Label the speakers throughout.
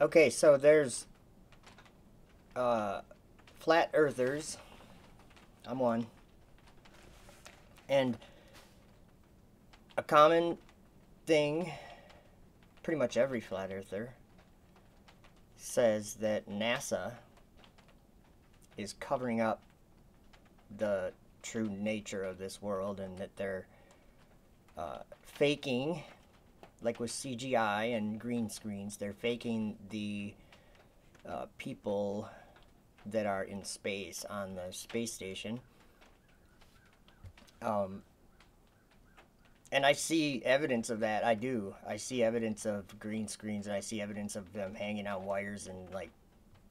Speaker 1: Okay, so there's flat earthers. I'm one. And a common thing, pretty much every flat earther says that NASA is covering up the true nature of this world, and that they're faking, like with CGI and green screens, they're faking the people that are in space on the space station. Um, and I see evidence of that. I do. I see evidence of green screens, and I see evidence of them hanging on wires and like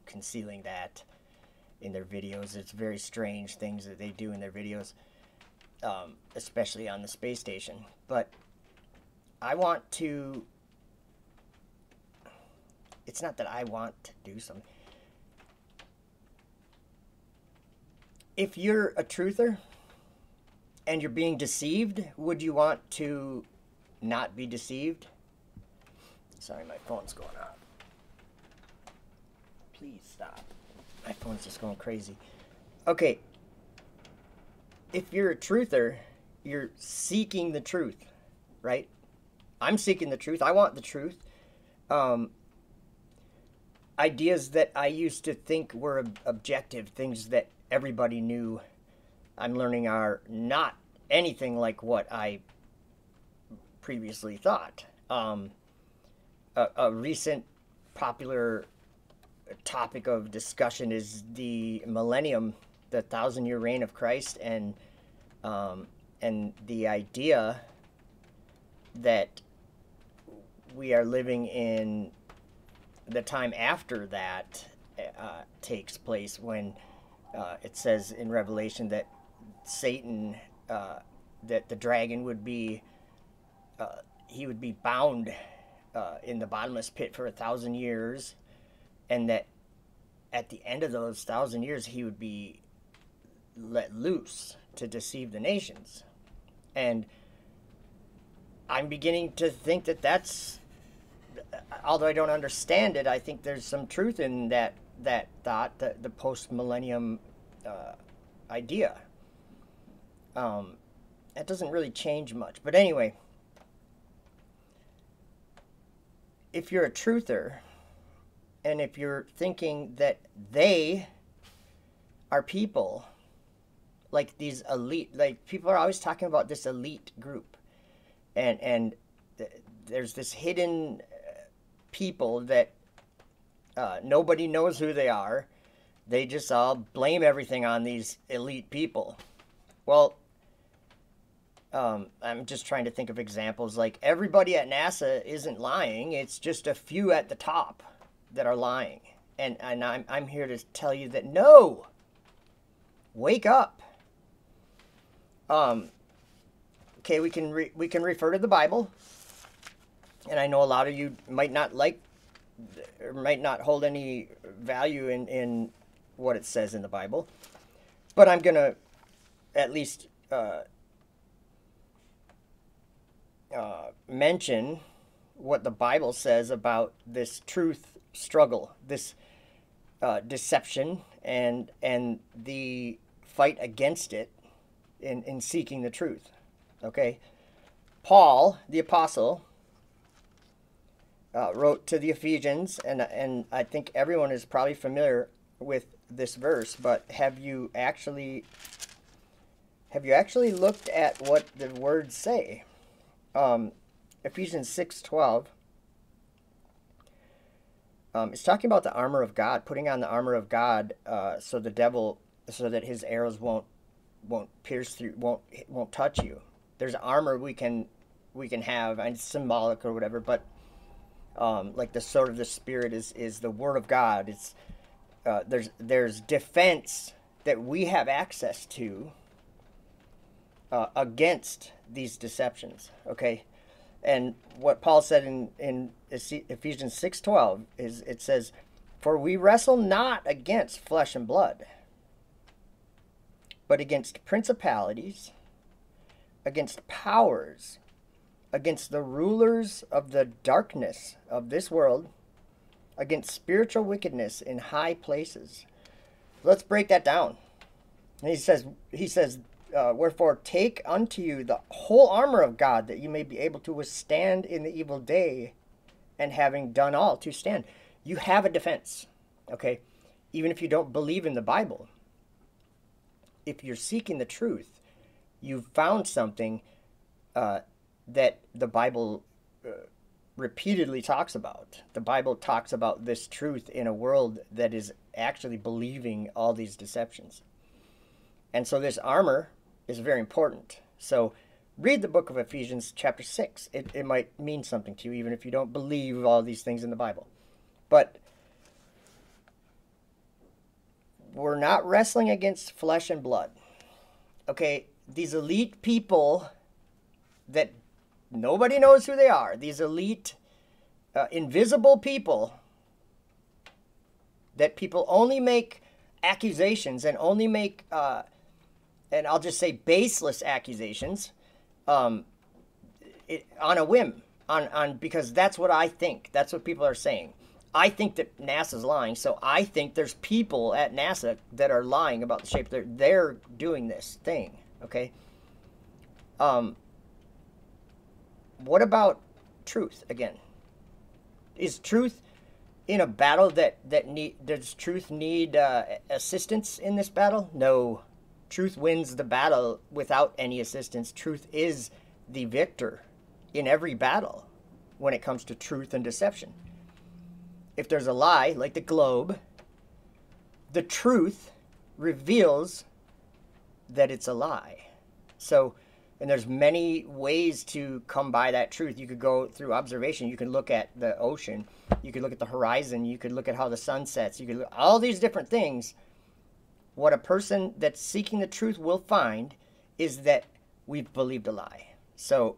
Speaker 1: concealing that in their videos. It's very strange things that they do in their videos, especially on the space station. But I want to. It's not that I want to do something. If you're a truther and you're being deceived, would you want to not be deceived? Sorry, my phone's going off. Please stop. My phone's just going crazy. Okay. If you're a truther, you're seeking the truth, right? I'm seeking the truth. I want the truth. Ideas that I used to think were objective, things that everybody knew, I'm learning are not anything like what I previously thought. A recent popular topic of discussion is the millennium, the 1,000-year reign of Christ, and the idea that we are living in the time after that takes place, when it says in Revelation that Satan, that the dragon would be, he would be bound in the bottomless pit for 1,000 years, and that at the end of those 1,000 years he would be let loose to deceive the nations. And I'm beginning to think that that's, although I don't understand it, I think there's some truth in that thought, the post-millennium idea. That doesn't really change much. But anyway, if you're a truther, and if you're thinking that they are people, like these elite, like people are always talking about this elite group, and there's this hidden people that nobody knows who they are. They just all blame everything on these elite people. Well, I'm just trying to think of examples. Like, everybody at NASA isn't lying. It's just a few at the top that are lying. And I'm here to tell you that no, wake up. Okay, we can refer to the Bible, and I know a lot of you might not like, or might not hold any value in what it says in the Bible, but I'm gonna at least mention what the Bible says about this truth struggle, this deception, and the fight against it in seeking the truth. Okay, Paul the apostle wrote to the Ephesians, and I think everyone is probably familiar with this verse. But have you actually looked at what the words say? Ephesians 6:12. It's talking about the armor of God, putting on the armor of God, so that his arrows won't pierce through, won't touch you. There's armor we can have, and it's symbolic or whatever, but like the sword of the Spirit is the Word of God. It's there's defense that we have access to against these deceptions. Okay, and what Paul said in Ephesians 6:12 is, it says, "For we wrestle not against flesh and blood, but against principalities, against powers, against the rulers of the darkness of this world, against spiritual wickedness in high places. Let's break that down. And he says, wherefore take unto you the whole armor of God, that you may be able to withstand in the evil day, and having done all, to stand. You have a defense, okay? Even if you don't believe in the Bible, if you're seeking the truth, you've found something that the Bible repeatedly talks about. The Bible talks about this truth in a world that is actually believing all these deceptions. And so this armor is very important. So read the book of Ephesians chapter 6. It might mean something to you, even if you don't believe all these things in the Bible. But we're not wrestling against flesh and blood. Okay, these elite people that nobody knows who they are, these elite, invisible people that people only make accusations and only make, and I'll just say baseless accusations, on a whim, because that's what I think. That's what people are saying. I think that NASA's lying, so I think there's people at NASA that are lying about the shape. They're doing this thing, okay? What about truth again? Is truth in a battle does truth need assistance in this battle? No. Truth wins the battle without any assistance. Truth is the victor in every battle when it comes to truth and deception. If there's a lie, like the globe, the truth reveals that it's a lie. So, and there's many ways to come by that truth. You could go through observation. You can look at the ocean. You could look at the horizon. You could look at how the sun sets. You could look at all these different things. What a person that's seeking the truth will find is that we've believed a lie. So,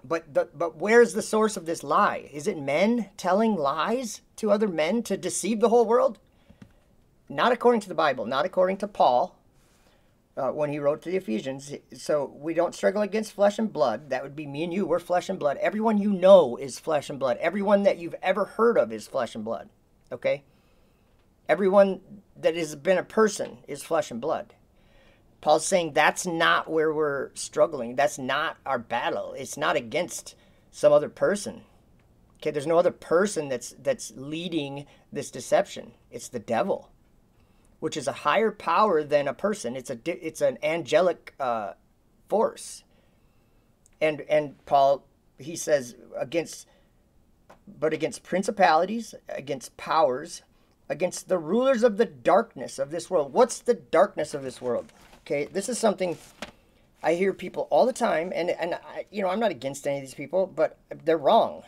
Speaker 1: but where's the source of this lie? Is it men telling lies to other men to deceive the whole world? Not according to the Bible, not according to Paul when he wrote to the Ephesians. So we don't struggle against flesh and blood. That would be me and you. We're flesh and blood. Everyone you know is flesh and blood. Everyone that you've ever heard of is flesh and blood. Okay? Everyone that has been a person is flesh and blood. Paul's saying that's not where we're struggling. That's not our battle. It's not against some other person. Okay, there's no other person that's leading this deception. It's the devil, which is a higher power than a person. It's an angelic force. And Paul, he says against principalities, against powers, against the rulers of the darkness of this world. What's the darkness of this world? Okay, this is something I hear people all the time, and I, I'm not against any of these people, but they're wrong.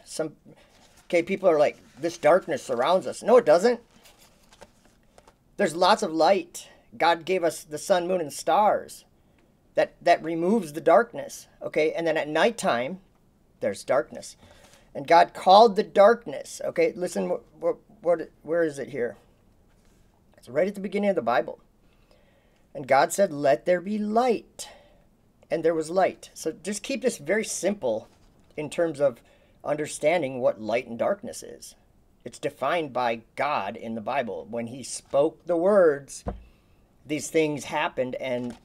Speaker 1: People are like, this darkness surrounds us. No, it doesn't. There's lots of light. God gave us the sun, moon, and stars. That removes the darkness. Okay, and then at nighttime, there's darkness. And God called the darkness. Okay, listen, where is it here? It's right at the beginning of the Bible. And God said, let there be light. And there was light. So just keep this very simple in terms of understanding what light and darkness is. It's defined by God in the Bible. When he spoke the words, these things happened, and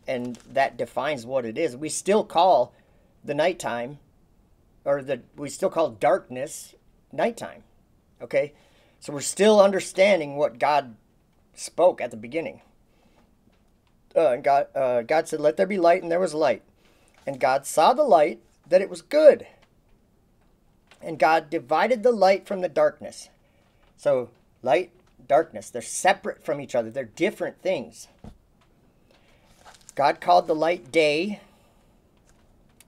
Speaker 1: that defines what it is. We still call the nighttime, we still call darkness nighttime. Okay? So we're still understanding what God spoke at the beginning. And God said, let there be light, and there was light. And God saw the light, that it was good. And God divided the light from the darkness. So light, darkness, they're separate from each other. They're different things. God called the light day,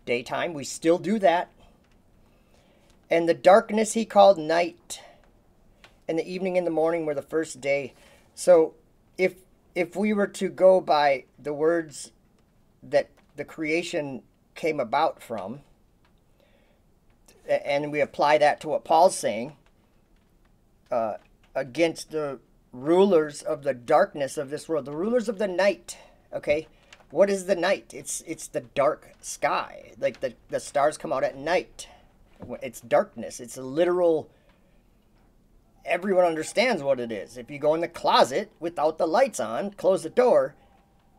Speaker 1: daytime. We still do that. And the darkness he called night. And the evening and the morning were the first day. So if we were to go by the words that the creation came about from, and we apply that to what Paul's saying, against the rulers of the darkness of this world, the rulers of the night, okay? What is the night? It's the dark sky. Like the stars come out at night. It's darkness. It's a literal everyone understands what it is. If you go in the closet without the lights on, close the door,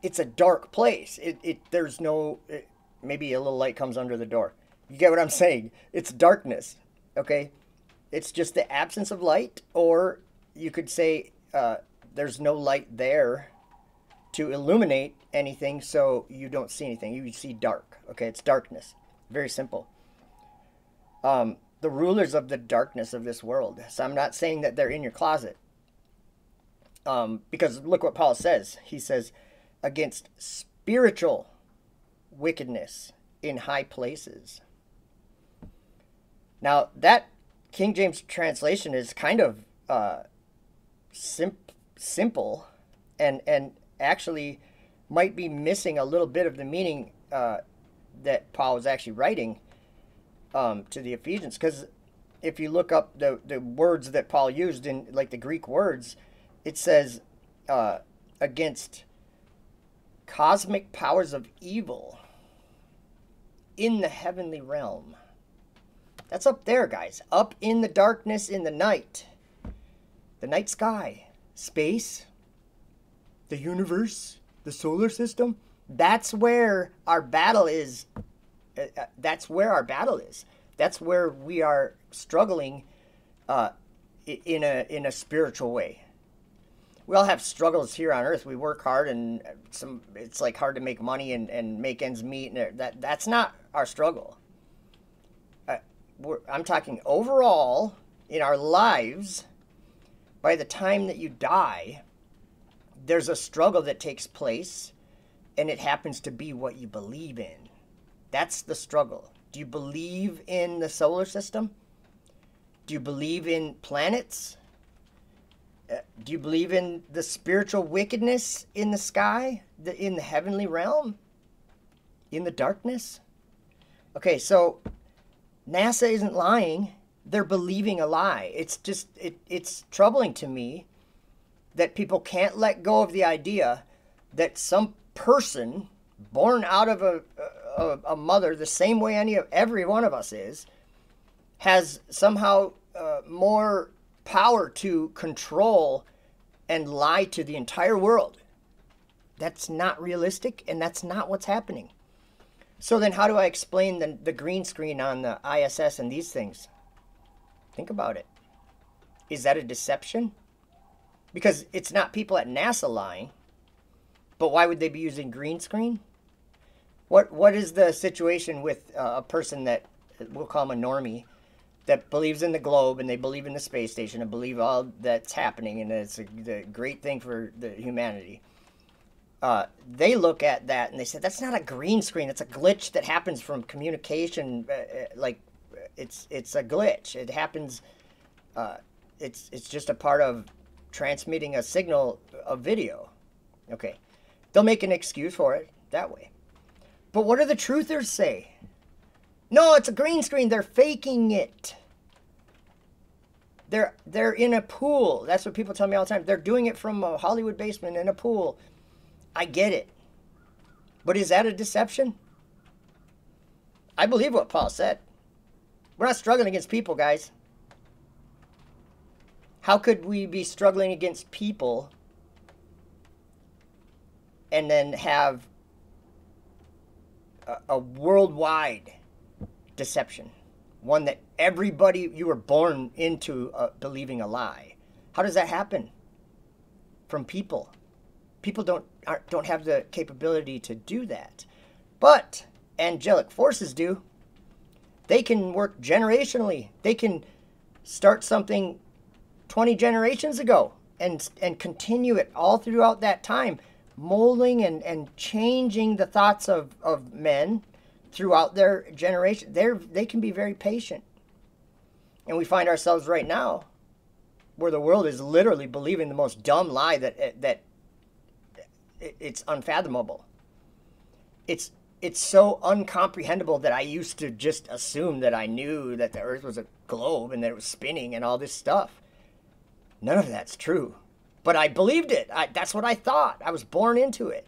Speaker 1: it's a dark place. There's no, maybe a little light comes under the door. You get what I'm saying? It's darkness, okay? It's just the absence of light, or you could say there's no light there to illuminate anything, so you don't see anything. You see dark, okay? It's darkness. Very simple. The rulers of the darkness of this world. So I'm not saying that they're in your closet. Because look what Paul says. He says, against spiritual wickedness in high places. Now, that King James translation is kind of simple and actually might be missing a little bit of the meaning that Paul was actually writing to the Ephesians. Because if you look up the words that Paul used in, like, the Greek words, it says against cosmic powers of evil in the heavenly realm. That's up there, guys. Up in the darkness, in the night sky, space, the universe, the solar system. That's where our battle is. That's where our battle is. That's where we are struggling in a spiritual way. We all have struggles here on earth. We work hard, and it's like hard to make money and make ends meet. And that's not our struggle. I'm talking overall in our lives. By the time that you die, there's a struggle that takes place, and it happens to be what you believe in. That's the struggle. Do you believe in the solar system? Do you believe in planets? Do you believe in the spiritual wickedness in the sky, in the heavenly realm, in the darkness? Okay, so NASA isn't lying. They're believing a lie. It's just, it's troubling to me that people can't let go of the idea that some person born out of a mother, the same way every one of us is, has somehow more power to control and lie to the entire world. That's not realistic, and that's not what's happening. So then how do I explain the green screen on the ISS and these things? Think about it. Is that a deception? Because it's not people at NASA lying, but why would they be using green screen? What is the situation with a person that, we'll call them a normie, that believes in the globe and they believe in the space station and believe all that's happening and it's a great thing for the humanity? They look at that and they say, that's not a green screen. It's a glitch that happens from communication. It's a glitch. It happens. It's just a part of transmitting a signal of video. Okay. They'll make an excuse for it that way. But what do the truthers say? No, it's a green screen. They're faking it. They're in a pool. That's what people tell me all the time. They're doing it from a Hollywood basement in a pool. I get it. But is that a deception? I believe what Paul said. We're not struggling against people, guys. How could we be struggling against people and then have a worldwide deception? One that everybody, you were born into believing a lie. How does that happen? From people. People don't have the capability to do that. But angelic forces do. They can work generationally. They can start something 20 generations ago and continue it all throughout that time, molding and changing the thoughts of men throughout their generation. They can be very patient. And we find ourselves right now where the world is literally believing the most dumb lie that it's unfathomable. It's so incomprehensible that I used to just assume that I knew that the earth was a globe and that it was spinning and all this stuff. None of that's true. But I believed it. That's what I thought. I was born into it.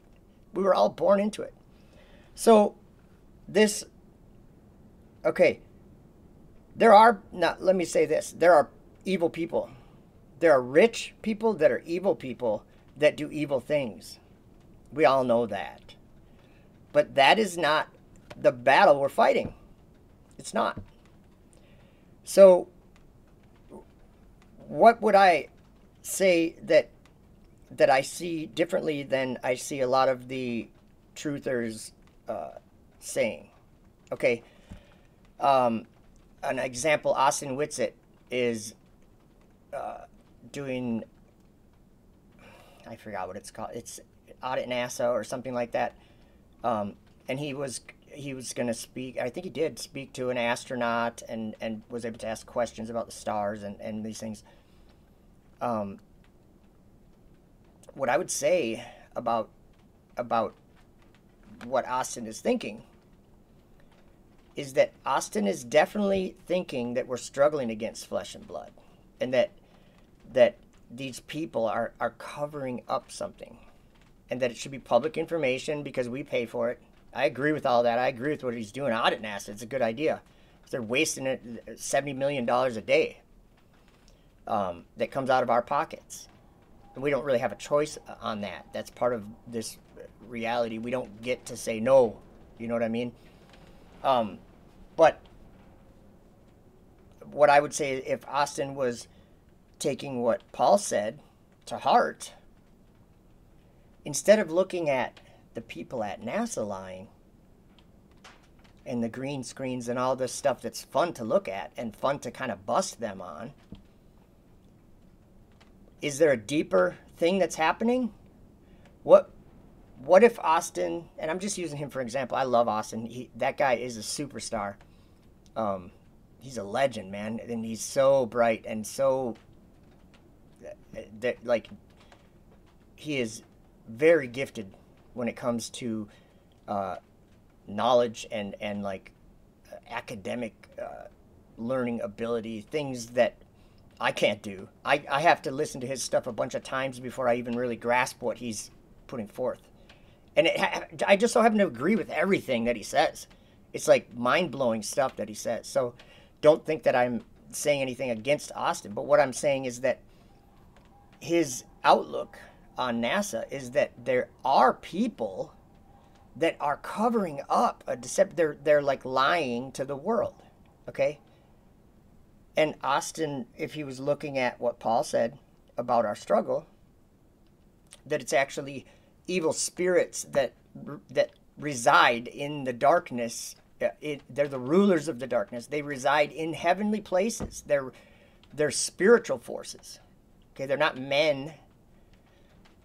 Speaker 1: We were all born into it. So this, okay, let me say this. There are evil people. There are rich people that are evil people that do evil things. We all know that. But that is not the battle we're fighting. It's not. So, what would I say that I see differently than I see a lot of the truthers saying? Okay, an example, Austin Whitsitt is doing, I forgot what it's called. It's Audit NASA or something like that. And he was going to speak. I think he did speak to an astronaut and was able to ask questions about the stars and these things. What I would say about what Austin is thinking is that Austin is definitely thinking that we're struggling against flesh and blood, and that these people are covering up something, and that it should be public information because we pay for it. I agree with all that. I agree with what he's doing. Audit NASA, it's a good idea. They're wasting it $70 million a day that comes out of our pockets. And we don't really have a choice on that. That's part of this reality. We don't get to say no. You know what I mean? But what I would say, if Austin was taking what Paul said to heart, instead of looking at the people at NASA lying and the green screens and all this stuff that's fun to look at and fun to kind of bust them on, is there a deeper thing that's happening? What if Austin, and I'm just using him for example, I love Austin, that guy is a superstar. He's a legend, man, and he's so bright and so, like, he is very gifted when it comes to knowledge and like academic learning ability, things that I can't do. I have to listen to his stuff a bunch of times before I even really grasp what he's putting forth. And I just so happen to agree with everything that he says. It's like mind-blowing stuff that he says. So don't think that I'm saying anything against Austin. But what I'm saying is that his outlook on NASA is that there are people that are covering up a deception. They're like lying to the world. Okay? And Austin, if he was looking at what Paul said about our struggle, that it's actually evil spirits that reside in the darkness. They're the rulers of the darkness. They reside in heavenly places. They're spiritual forces. Okay, they're not men.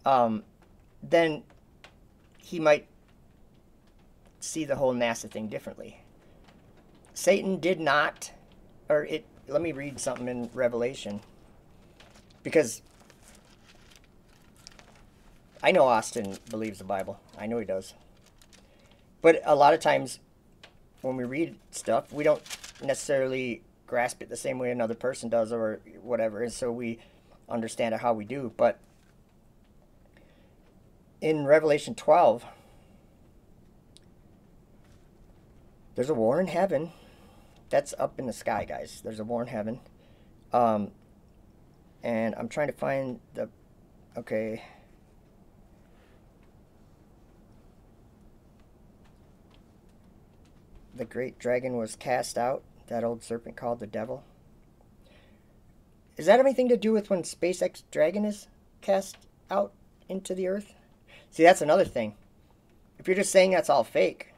Speaker 1: Then he might see the whole NASA thing differently. Satan did not, let me read something in Revelation, because I know Austin believes the Bible. I know he does. But a lot of times when we read stuff, we don't necessarily grasp it the same way another person does or whatever. And so we understand it how we do. But in Revelation 12, there's a war in heaven. That's up in the sky, guys. There's a war in heaven. And I'm trying to find the... Okay. The great dragon was cast out. That old serpent called the devil. Does that have anything to do with when SpaceX Dragon is cast out into the earth? See, that's another thing. If you're just saying that's all fake,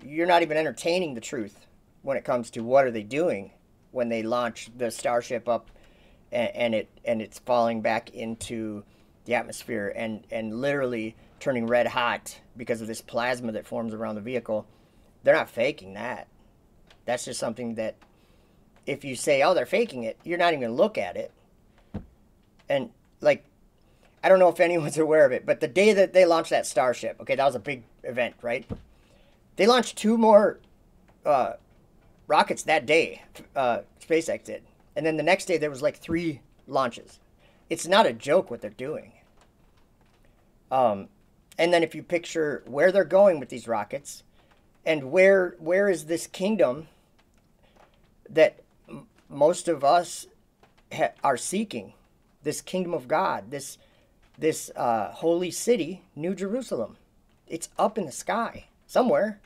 Speaker 1: you're not even entertaining the truth when it comes to what are they doing when they launch the Starship up and it's falling back into the atmosphere and literally turning red hot because of this plasma that forms around the vehicle. They're not faking that. That's just something that if you say, oh, they're faking it, you're not even going to look at it. And, like, I don't know if anyone's aware of it, but the day that they launched that Starship, okay, that was a big event, right? They launched 2 more rockets that day, SpaceX did. And then the next day there was like 3 launches. It's not a joke what they're doing. And then if you picture where they're going with these rockets, and where is this kingdom that most of us are seeking this kingdom of God, this holy city, New Jerusalem. It's up in the sky somewhere,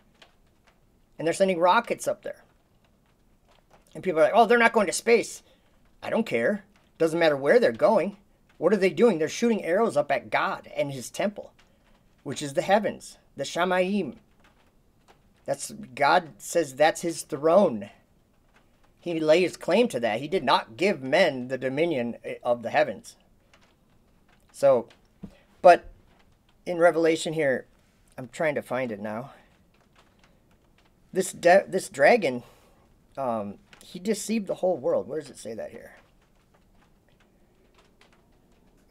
Speaker 1: and they're sending rockets up there. And people are like, oh, they're not going to space. I don't care. Doesn't matter where they're going. What are they doing? They're shooting arrows up at God and his temple, which is the heavens, the Shamayim. That's, God says that's his throne. He lays claim to that. He did not give men the dominion of the heavens. So, but in Revelation here, I'm trying to find it now. This dragon, he deceived the whole world. Where does it say that here?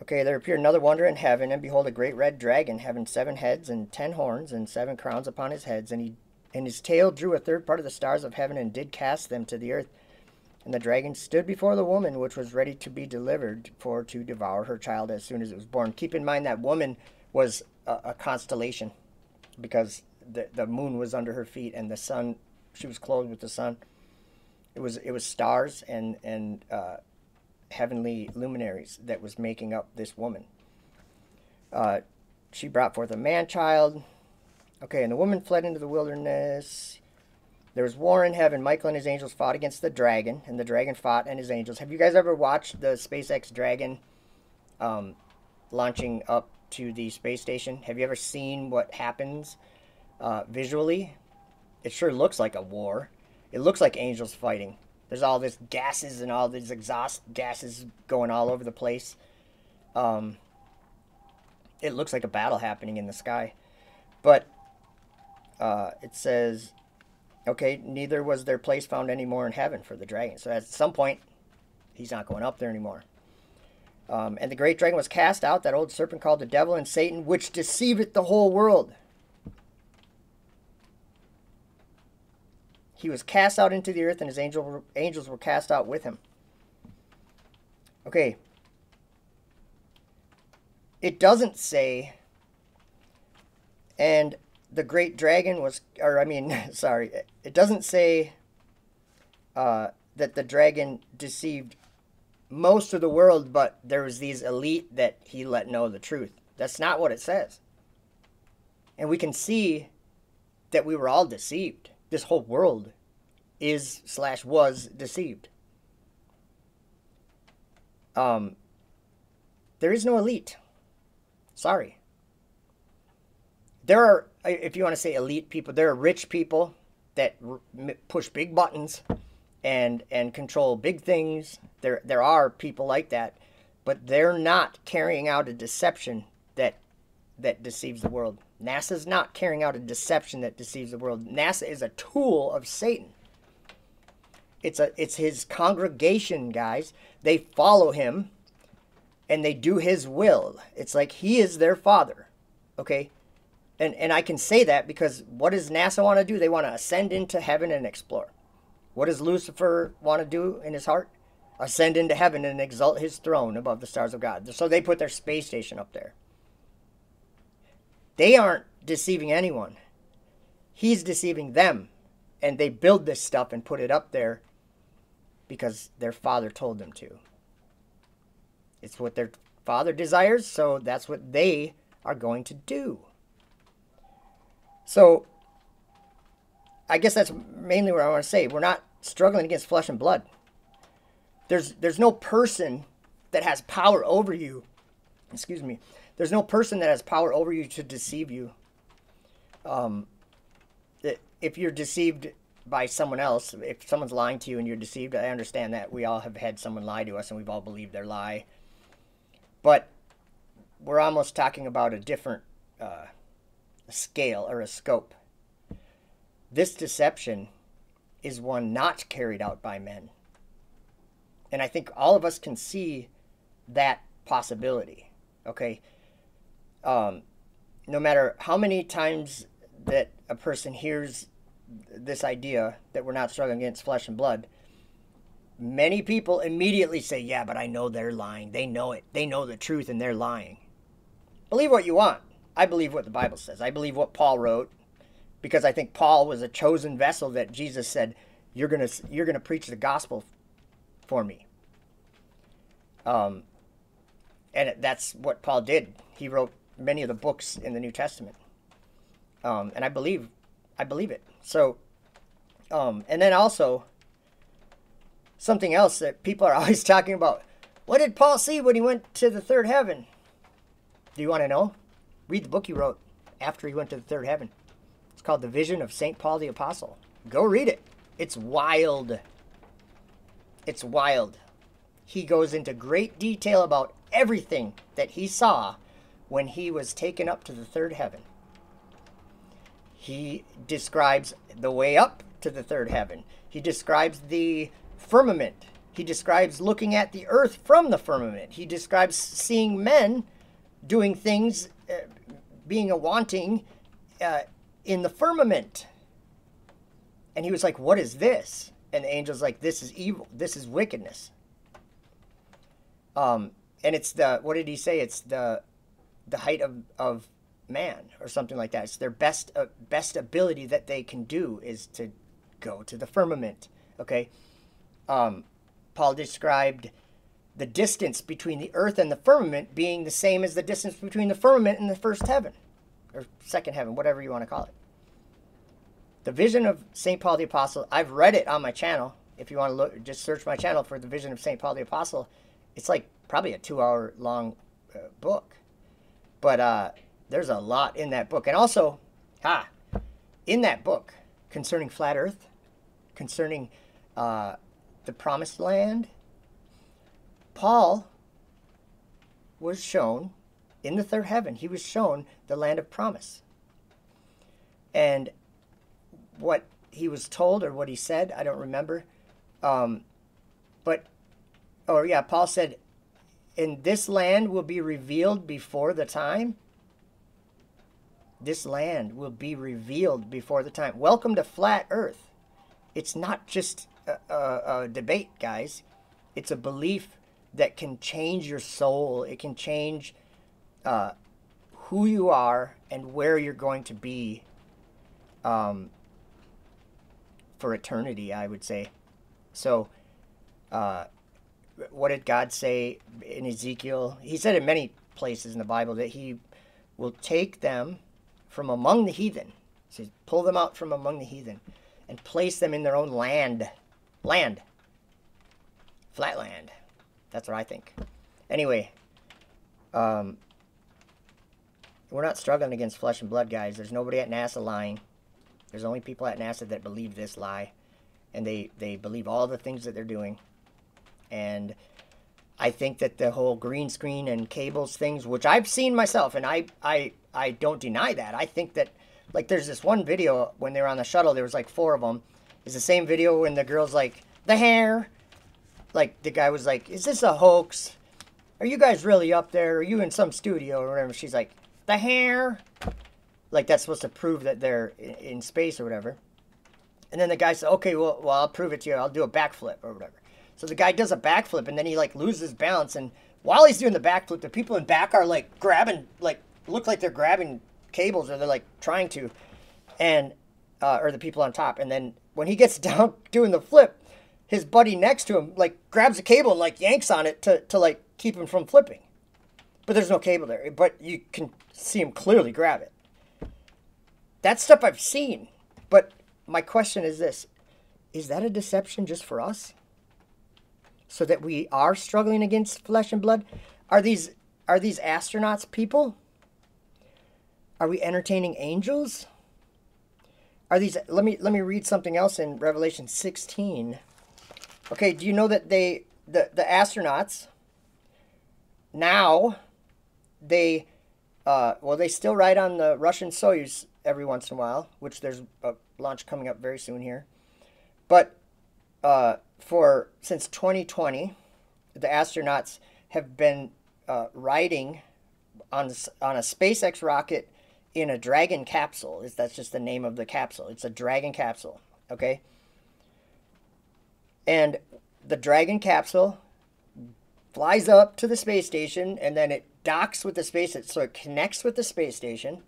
Speaker 1: Okay, there appeared another wonder in heaven, and behold, a great red dragon, having 7 heads and 10 horns, and 7 crowns upon his heads, and his tail drew a third part of the stars of heaven, and did cast them to the earth. And the dragon stood before the woman, which was ready to be delivered, for to devour her child as soon as it was born. Keep in mind that woman was a constellation, because the moon was under her feet, and the sun, she was clothed with the sun. It was stars and heavenly luminaries that was making up this woman. She brought forth a man-child. Okay, and the woman fled into the wilderness. There was war in heaven. Michael and his angels fought against the dragon, and the dragon fought and his angels. Have you guys ever watched the SpaceX Dragon launching up to the space station? Have you ever seen what happens visually? It sure looks like a war. It looks like angels fighting. There's all this gases and all these exhaust gases going all over the place. It looks like a battle happening in the sky. But it says, okay, neither was their place found any more in heaven for the dragon. So at some point, he's not going up there anymore. And the great dragon was cast out, that old serpent called the devil and Satan, which deceiveth the whole world. He was cast out into the earth, and his angels were cast out with him. Okay. It doesn't say, and the great dragon was, sorry, it doesn't say that the dragon deceived most of the world, but there was these elite that he let know the truth. That's not what it says. And we can see that we were all deceived. This whole world was deceived. There is no elite. Sorry. There are, if you want to say elite people, there are rich people that push big buttons and control big things. There are people like that, but they're not carrying out a deception that deceives the world. NASA's not carrying out a deception that deceives the world. NASA is a tool of Satan. It's his congregation, guys. They follow him and they do his will. It's like he is their father. Okay? And I can say that because what does NASA want to do? They want to ascend into heaven and explore. What does Lucifer want to do in his heart? Ascend into heaven and exalt his throne above the stars of God. So they put their space station up there. They aren't deceiving anyone. He's deceiving them. And they build this stuff and put it up there because their father told them to. It's what their father desires, so that's what they are going to do. So, I guess that's mainly what I want to say. We're not struggling against flesh and blood. There's no person that has power over you. Excuse me. There's no person that has power over you to deceive you. If you're deceived by someone else, if someone's lying to you and you're deceived, I understand that. We all have had someone lie to us and we've all believed their lie. But we're almost talking about a different scale or a scope. This deception is one not carried out by men. And I think all of us can see that possibility. Okay? No matter how many times that a person hears this idea that we're not struggling against flesh and blood, many people immediately say, yeah, but I know they're lying. They know it. They know the truth and they're lying. Believe what you want. I believe what the Bible says. I believe what Paul wrote because I think Paul was a chosen vessel that Jesus said, you're gonna preach the gospel for me. And that's what Paul did. He wrote many of the books in the New Testament, and I believe it. So, and then also something else that people are always talking about. What did Paul see when he went to the third heaven? Do you want to know? Read the book he wrote after he went to the third heaven. It's called The Vision of St. Paul the Apostle. Go read it. It's wild. It's wild. He goes into great detail about everything that he saw when he was taken up to the third heaven. He describes the way up to the third heaven. He describes the firmament. He describes looking at the earth from the firmament. He describes seeing men doing things, being a wanting in the firmament. And he was like, what is this? And the angel's like, this is evil. This is wickedness. And it's what did he say? It's the height of man or something like that. It's their best ability that they can do is to go to the firmament. Okay. Paul described the distance between the earth and the firmament being the same as the distance between the firmament and the first heaven or second heaven, whatever you want to call it. The Vision of St. Paul the Apostle. I've read it on my channel. If you want to look, just search my channel for The Vision of St. Paul the Apostle. It's like probably a 2-hour long book. But there's a lot in that book. And also, in that book, concerning flat earth, concerning the promised land, Paul was shown in the third heaven. He was shown the land of promise. And what he was told or what he said, I don't remember. Paul said, and this land will be revealed before the time. This land will be revealed before the time. Welcome to flat earth. It's not just a debate, guys. It's a belief that can change your soul. It can change who you are and where you're going to be for eternity, I would say. So, what did God say in Ezekiel? He said in many places in the Bible that he will take them from among the heathen. So pull them out from among the heathen and place them in their own land. Flat land. That's what I think. Anyway, we're not struggling against flesh and blood, guys. There's nobody at NASA lying. There's only people at NASA that believe this lie. And they believe all the things that they're doing. And I think that the whole green screen and cables things, which I've seen myself, and I don't deny that. I think that, like, there's this one video when they were on the shuttle, there was like 4 of them. It's the same video when the girl's like, the hair. Like, the guy was like, is this a hoax? Are you guys really up there? Are you in some studio or whatever? She's like, the hair. Like, that's supposed to prove that they're in space or whatever. And then the guy said, okay, well, I'll prove it to you. I'll do a backflip or whatever. So the guy does a backflip, and then he, like, loses balance. And while he's doing the backflip, the people in back are, like, grabbing, like, look like they're grabbing cables, or they're, like, trying to. And, or the people on top. And then when he gets down doing the flip, his buddy next to him, like, grabs a cable and, like, yanks on it to like, keep him from flipping. But there's no cable there. But you can see him clearly grab it. That's stuff I've seen. But my question is this. Is that a deception just for us? So that we are struggling against flesh and blood? Are these astronauts people? Are we entertaining angels? Are these... Let me read something else in Revelation 16. Okay, do you know that the astronauts now they still ride on the Russian Soyuz every once in a while, which there's a launch coming up very soon here. But since 2020, the astronauts have been riding on a SpaceX rocket in a Dragon capsule. That's just the name of the capsule. It's a Dragon capsule, okay? And the Dragon capsule flies up to the space station, and then it docks with the space, so it connects with the space station.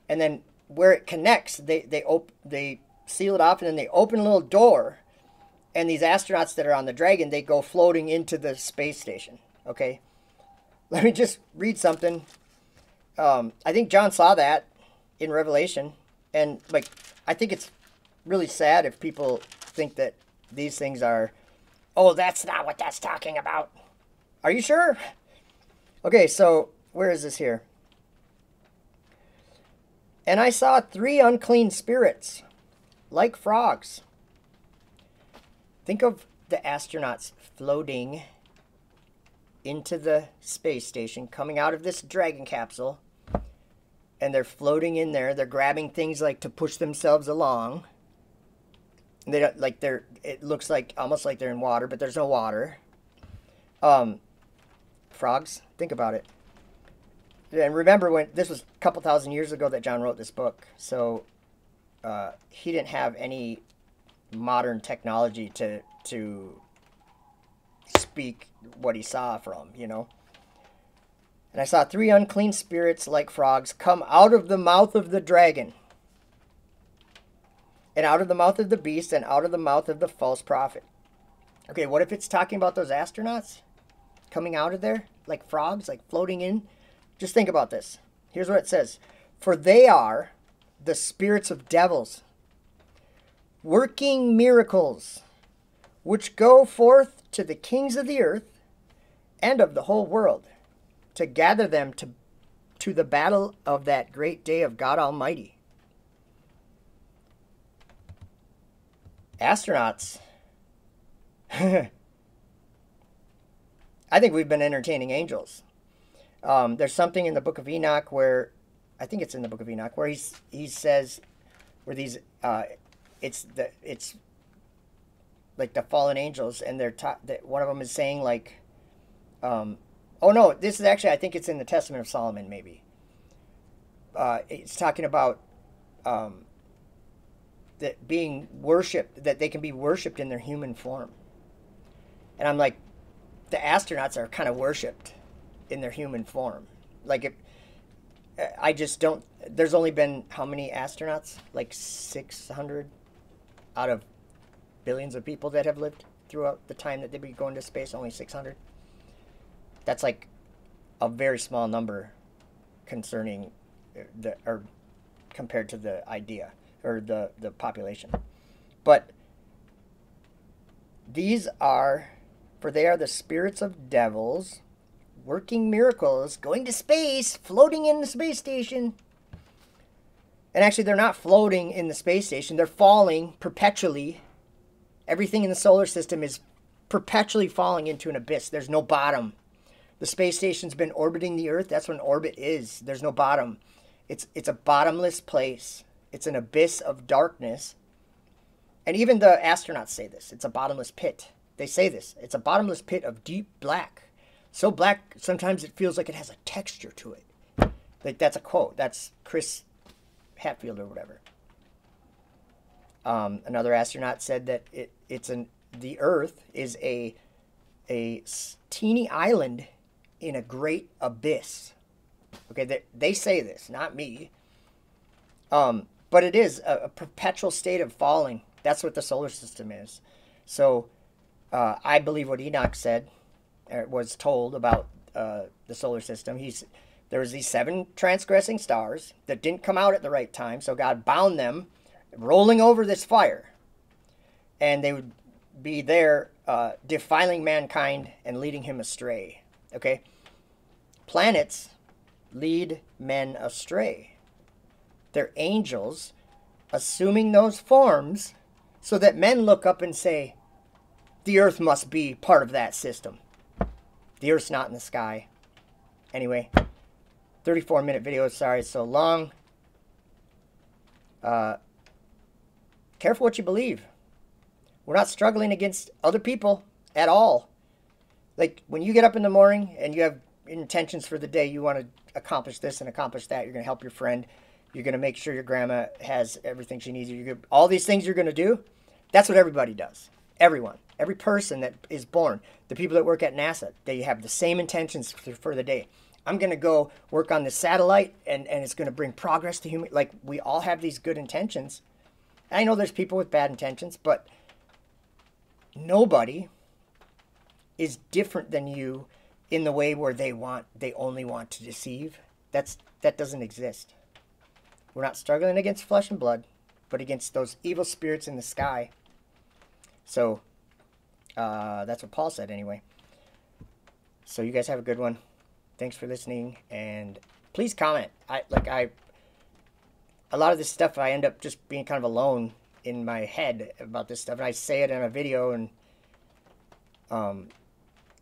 Speaker 1: And then where it connects, they seal it off, and then they open a little door, And these astronauts that are on the Dragon, they go floating into the space station. Okay, let me just read something. I think John saw that in Revelation, and like, I think it's really sad if people think that these things are, oh, that's not what that's talking about. Are you sure? Okay, so where is this here? And I saw 3 unclean spirits, like frogs. Think of the astronauts floating into the space station, coming out of this Dragon capsule, and they're floating in there. They're grabbing things like to push themselves along. They don't, like, they're, it looks like almost like they're in water, but there's no water. Frogs, think about it. And remember, when this was a couple thousand years ago that John wrote this book, so he didn't have any modern technology to speak what he saw from, you know. And I saw 3 unclean spirits like frogs come out of the mouth of the dragon, and out of the mouth of the beast, and out of the mouth of the false prophet. Okay, what if it's talking about those astronauts coming out of there like frogs, like floating in? Just think about this. Here's what it says. For they are the spirits of devils, working miracles, which go forth to the kings of the earth and of the whole world, to gather them to the battle of that great day of God Almighty. Astronauts. I think we've been entertaining angels. There's something in the book of Enoch where, I think it's in the book of Enoch, where he says, where these, it's like the fallen angels, and they're that one of them is saying like, oh no, this is actually, I think it's in the Testament of Solomon maybe. It's talking about that being worshipped, that they can be worshipped in their human form. And I'm like, the astronauts are kind of worshipped in their human form. Like, I just don't, there's only been how many astronauts? Like 600 out of billions of people that have lived throughout the time that they've been going to space, only 600. That's like a very small number concerning or compared to the idea or the population. But these are, for they are the spirits of devils, working miracles, going to space, floating in the space station. And actually, they're not floating in the space station. They're falling perpetually. Everything in the solar system is perpetually falling into an abyss. There's no bottom. The space station's been orbiting the Earth. That's what an orbit is. There's no bottom. It's a bottomless place. It's an abyss of darkness. And even the astronauts say this. It's a bottomless pit. They say this. It's a bottomless pit of deep black. So black, sometimes it feels like it has a texture to it. Like, that's a quote. That's Chris Hatfield or whatever. Another astronaut said that the Earth is a teeny island in a great abyss. Okay, they say this, not me. But it is a perpetual state of falling. That's what the solar system is. So I believe what Enoch said, or was told about the solar system. There was these 7 transgressing stars that didn't come out at the right time, so God bound them, rolling over this fire. And they would be there defiling mankind and leading him astray. Okay? Planets lead men astray. They're angels assuming those forms so that men look up and say, the Earth must be part of that system. The Earth's not in the sky. Anyway, 34-minute video. Sorry it's so long. Careful what you believe. We're not struggling against other people at all. Like, when you get up in the morning and you have intentions for the day, you want to accomplish this and accomplish that. You're going to help your friend. You're going to make sure your grandma has everything she needs. All these things you're going to do, that's what everybody does. Everyone. Every person that is born. The people that work at NASA, they have the same intentions for the day. I'm going to go work on this satellite, and it's going to bring progress to human. Like, we all have these good intentions. I know there's people with bad intentions, but nobody is different than you in the way where they only want to deceive. That doesn't exist. We're not struggling against flesh and blood, but against those evil spirits in the sky. So that's what Paul said anyway. So you guys have a good one. Thanks for listening, and please comment. A lot of this stuff I end up just being kind of alone in my head about this stuff, and I say it in a video, and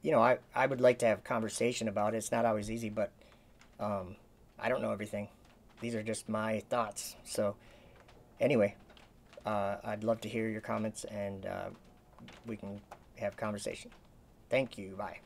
Speaker 1: you know, I would like to have a conversation about it. It's not always easy, but I don't know everything. These are just my thoughts. So anyway, I'd love to hear your comments, and we can have a conversation. Thank you. Bye.